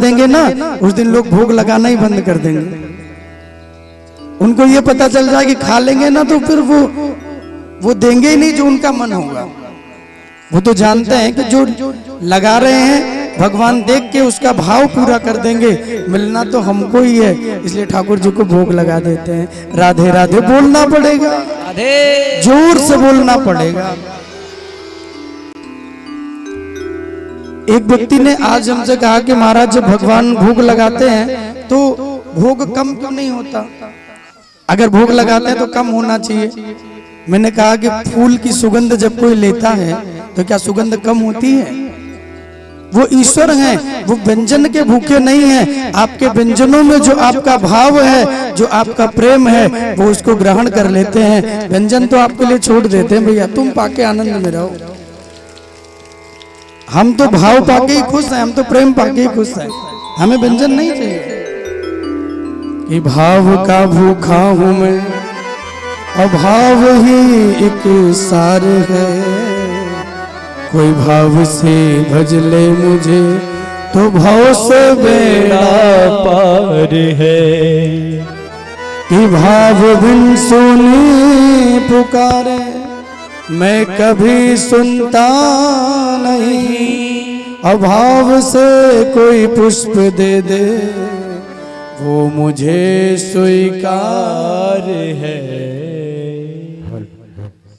देंगे ना, उस दिन लोग भोग लगाना ही बंद कर देंगे। उनको ये पता चल जाए कि खा लेंगे ना तो फिर वो देंगे ही नहीं जो उनका मन होगा। वो तो जानते हैं कि जो लगा रहे हैं भगवान देख के उसका भाव पूरा कर देंगे, मिलना तो हमको ही है, इसलिए ठाकुर जी को भोग लगा देते हैं। राधे राधे बोलना पड़ेगा, जोर से बोलना पड़ेगा। एक व्यक्ति ने आज हमसे कहा कि महाराज जब भगवान भोग लगाते हैं तो भोग कम क्यों नहीं होता? अगर भोग लगाते हैं तो कम होना चाहिए। मैंने कहा कि फूल की सुगंध जब कोई लेता है तो क्या सुगंध कम होती है? वो ईश्वर हैं, वो व्यंजन के भूखे नहीं हैं। आपके व्यंजनों में जो आपका भाव है, जो आपका प्रेम है, वो उसको ग्रहण कर लेते हैं। व्यंजन तो आपके लिए छोड़ देते हैं, भैया तुम पाके आनंद में रहो। हम तो भाव पाके ही खुश हैं, हम तो प्रेम पाके ही खुश हैं, हमें व्यंजन नहीं चाहिए। कि भाव का भूखा हूं मैं, अभाव ही एक सार है। कोई भाव से भज ले मुझे तो भाव से बेड़ा पार है। कि भाव बिन सुनी पुकारे मैं कभी सुनता नहीं। अभाव से कोई पुष्प दे दे वो मुझे स्वीकार है।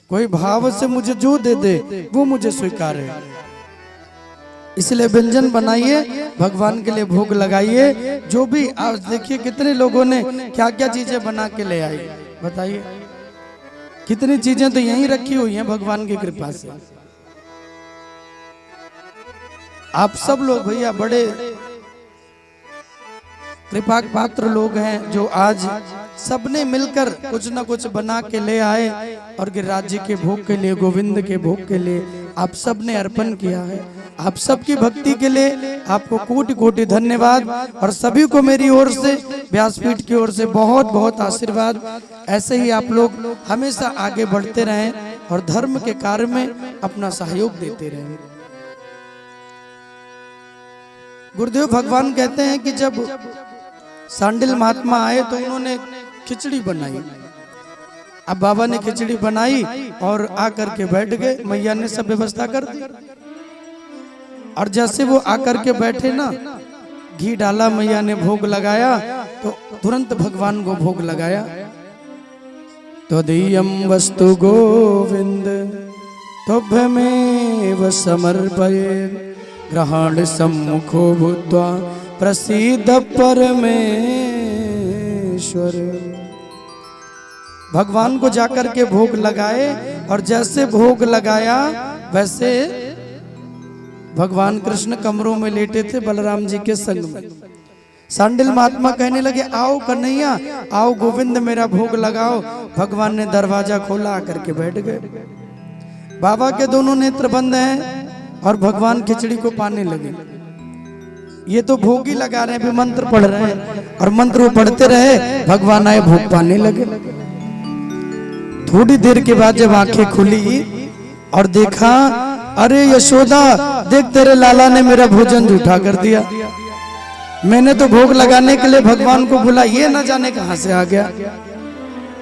कोई भाव से मुझे जो दे दे वो मुझे स्वीकार है। इसलिए व्यंजन बनाइए, भगवान के लिए भोग लगाइए। जो भी आज देखिए कितने लोगों ने क्या क्या चीजें बना के ले आई, बताइए। कितनी चीजें तो यहीं रखी हुई हैं भगवान की कृपा से। आप सब लोग भैया बड़े कृपा पात्र लोग हैं जो आज सबने मिलकर कुछ न कुछ बना के ले आए और गिरिराज जी के भोग के लिए, गोविंद के भोग के लिए आप सबने अर्पण किया है। आप सबकी भक्ति के लिए आपको कोटि कोटि धन्यवाद। और सभी को मेरी ओर से, व्यासपीठ की ओर से बहुत बहुत आशीर्वाद। ऐसे ही आप लोग हमेशा आगे बढ़ते रहें और धर्म के कार्य में अपना सहयोग देते रहें। गुरुदेव भगवान कहते हैं कि जब सांडिल महात्मा आए तो उन्होंने खिचड़ी बनाई। अब बाबा ने खिचड़ी बनाई और आकर के बैठ गए, मैया ने सब व्यवस्था कर दी। और जैसे वो आकर के बैठे ना, घी डाला, मैया ने भोग लगाया तो तुरंत भगवान को भोग लगाया। तदीयं वस्तु गोविंद तुभ्यमेव समर्पयेत् ग्रहण सम्मुखो भूत्वा प्रसीद परमेश्वर। भगवान को जाकर के भोग लगाए और जैसे भोग लगाया वैसे भगवान कृष्ण कमरों में लेटे थे बलराम जी के संग में। सांडिल महात्मा कहने लगे, आओ कन्हैया, आओ गोविंद मेरा भोग लगाओ। भगवान ने दरवाजा खोला, आकर के बैठ गए। बाबा के दोनों नेत्र बंद हैं और भगवान खिचड़ी को पाने लगे। ये तो भोग ही लगा रहे हैं, भी मंत्र पढ़ रहे हैं और मंत्र वो पढ़ते रहे, भगवान आए भोग पाने लगे। थोड़ी देर के बाद जब आंखें खुली और देखा, अरे यशोदा देख तेरे लाला ने मेरा भोजन जूठा कर दिया। मैंने तो भोग लगाने के लिए भगवान को बुला, ये न जाने कहां से आ गया।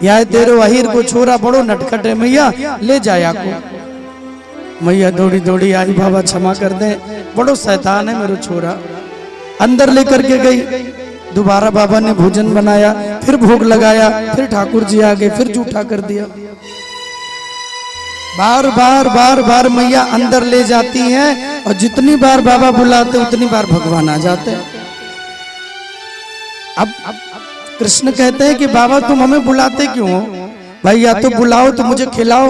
या तेरे अहिर को छोरा बड़ो नटखट है, मैया ले जाया को। मैया दौड़ी दौड़ी आई, बाबा क्षमा कर दे, बड़ो शैतान है मेरा छोरा। अंदर लेकर के गई। दोबारा बाबा ने भोजन बनाया, फिर भोग लगाया, फिर ठाकुर जी आ गए, फिर जूठा कर दिया। बार बार बार बार मैया अंदर ले जाती हैं और जितनी बार बाबा बुलाते उतनी बार भगवान आ जाते हैं। अब कृष्ण कहते हैं कि बाबा तुम हमें बुलाते क्यों हो? भाई या तो बुलाओ तो मुझे खिलाओ,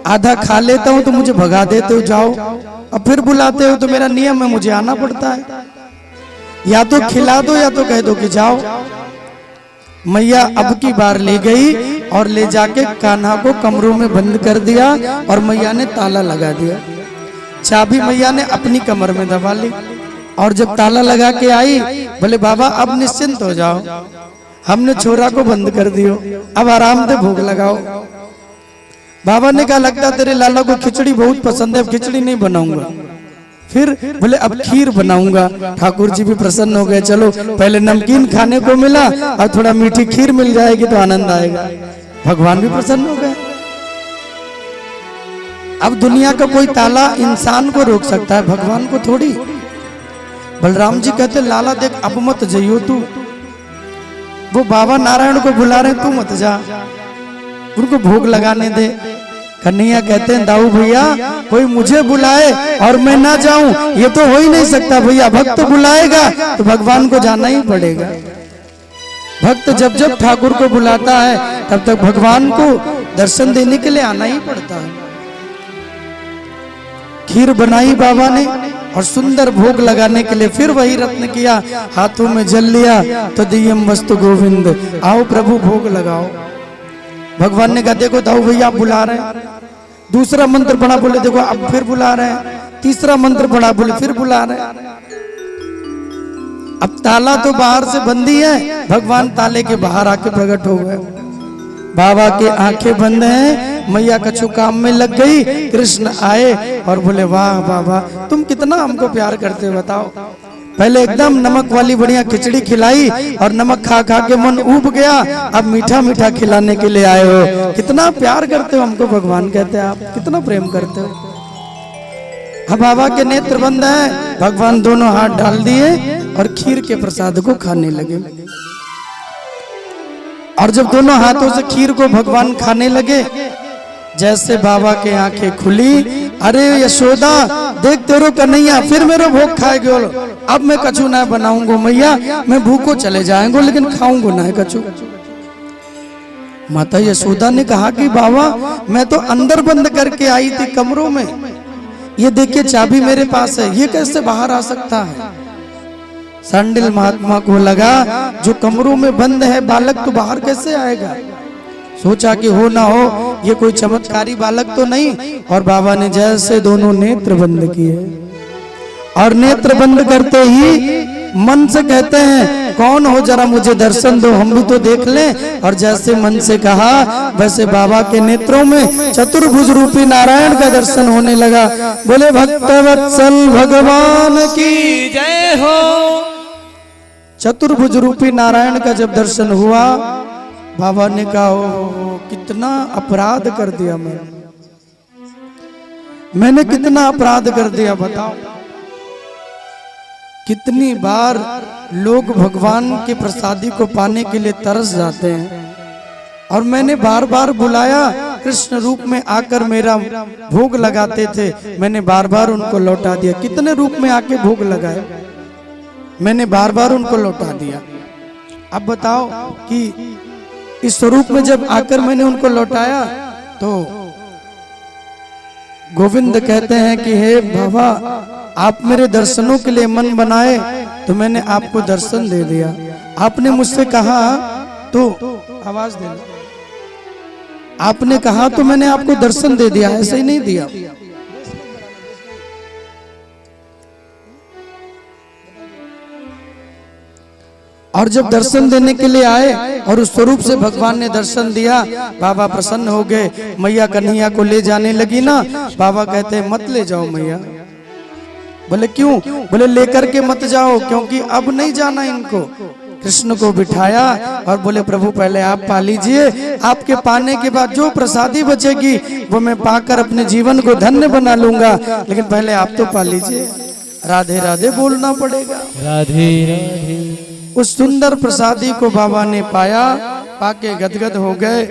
आधा खा लेता हूं तो मुझे भगा देते हो, जाओ। और फिर बुलाते हो तो मेरा नियम है, मुझे आना पड़ता है। या तो खिला दो या तो कह दो कि जाओ। मैया अब की बार ले गई और ले जाके कान्हा को कमरों में बंद कर दिया और मैया ने ताला लगा दिया। चाबी मैया ने अपनी कमर में दबा ली और जब ताला लगा के आई, बोले बाबा अब निश्चिंत हो जाओ, हमने छोरा को बंद कर दियो, अब आराम से भोग लगाओ। बाबा ने कहा लगता तेरे लाला को खिचड़ी बहुत पसंद है, खिचड़ी नहीं बनाऊंगा। फिर बोले अब खीर बनाऊंगा। ठाकुर जी भी प्रसन्न हो गए, चलो पहले नमकीन खाने को मिला और थोड़ा मीठी खीर मिल जाएगी तो आनंद आएगा। भगवान भी प्रसन्न हो गए। अब दुनिया का कोई ताला इंसान को रोक सकता है, भगवान को थोड़ी। बलराम जी कहते लाला देख अब मत जाइयो तू, वो बाबा नारायण को बुला रहे तू मत जा, उनको भोग लगाने दे। कन्हैया कहते हैं दाऊ भैया कोई मुझे बुलाए और मैं ना जाऊं ये तो हो ही नहीं सकता भैया, भक्त बुलाएगा तो भगवान को जाना ही पड़ेगा। भक्त जब जब ठाकुर को बुलाता है तब तक भगवान को दर्शन देने के लिए आना ही पड़ता है। खीर बनाई बाबा ने और सुंदर भोग लगाने के लिए फिर वही रत्न किया, हाथों में जल लिया तो दियम वस्तु गोविंद, आओ प्रभु भोग लगाओ। भगवान ने कहा देखो दाऊ भैया आप बुला रहे हैं। दूसरा मंत्र पढ़ा, बोले देखो अब फिर बुला रहे हैं। तीसरा मंत्र पढ़ा, बोले फिर बुला रहे हैं। अब ताला तो बाहर से बंद ही है, भगवान ताले के बाहर आके प्रकट हो गए। बाबा के आंखें बंद हैं, मैया कछु काम में लग गई। कृष्ण आए और बोले वाह बाबा तुम कितना हमको प्यार करते हो बताओ। पहले एकदम नमक वाली बढ़िया खिचड़ी खिलाई और नमक खा खा के मन ऊब गया, अब मीठा मीठा खिलाने के लिए आए हो। कितना प्यार करते हो हमको, भगवान कहते हैं आप कितना प्रेम करते हो। अब बाबा के नेत्र बंद हैं, भगवान दोनों हाथ डाल दिए और खीर के प्रसाद को खाने लगे। और जब दोनों हाथों से खीर को भगवान खाने लगे, जैसे बाबा के आंखें खुली, अरे यशोदा देख तेरो कन्हैया फिर मेरे भोग खाएगो, अब मैं कछु ना बनाऊंगो मैया, मैं भूखो चले जाएंगो लेकिन खाऊंगो ना कछु। माता यशोदा ने कहा कि बाबा मैं तो अंदर बंद करके आई थी कमरों में, ये देखिए चाबी मेरे पास है, ये कैसे बाहर आ सकता है। सांडिल महात्मा को लगा जो कमरों में बंद है बालक तो बाहर कैसे आएगा। सोचा कि हो ना हो ये कोई चमत्कारी बालक तो नहीं। और बाबा ने जैसे दोनों नेत्र बंद किए और नेत्र बंद करते ही मन से कहते हैं कौन हो जरा मुझे दर्शन दो, हम भी तो देख लें। और जैसे मन से कहा वैसे बाबा के नेत्रों में चतुर्भुज रूपी नारायण का दर्शन होने लगा। बोले भक्तवत्सल भगवान की जय हो। चतुर्भुज रूपी नारायण का जब दर्शन हुआ, बाबा ने कहा ओ कितना अपराध कर दिया मैंने कितना अपराध कर दिया बताओ। कितनी बार लोग भगवान के प्रसादी को पाने के लिए तरस जाते हैं और मैंने बार बार बुलाया, कृष्ण रूप में आकर मेरा भोग लगाते थे, मैंने बार बार उनको लौटा दिया। कितने रूप में आके भोग लगाए, मैंने बार बार उनको लौटा दिया। अब बताओ कि इस स्वरूप में जब आकर मैंने उनको लौटाया तो गोविंद कहते हैं कि हे बाबा आप मेरे दर्शनों के लिए मन बनाए तो मैंने आपको दर्शन दे दिया। आपने मुझसे कहा तो आवाज दे, आपने कहा तो मैंने आपको दर्शन दे दिया, ऐसे ही नहीं दिया। और जब दर्शन देने के लिए आए और उस स्वरूप से भगवान ने दर्शन दिया, बाबा प्रसन्न हो गए। मैया कन्हैया को ले जाने लगी ना, बाबा कहते हैं मत ले जाओ मैया। बोले क्यों? बोले लेकर के मत जाओ क्योंकि अब नहीं जाना इनको। कृष्ण को बिठाया और बोले प्रभु पहले आप पा लीजिए, आपके पाने के बाद जो प्रसादी बचेगी वो मैं पाकर अपने जीवन को धन्य बना लूंगा, लेकिन पहले आप तो पा लीजिए। राधे राधे बोलना पड़ेगा। राधे राधे। उस सुंदर प्रसादी को बाबा ने पाया, पाके गदगद हो गए।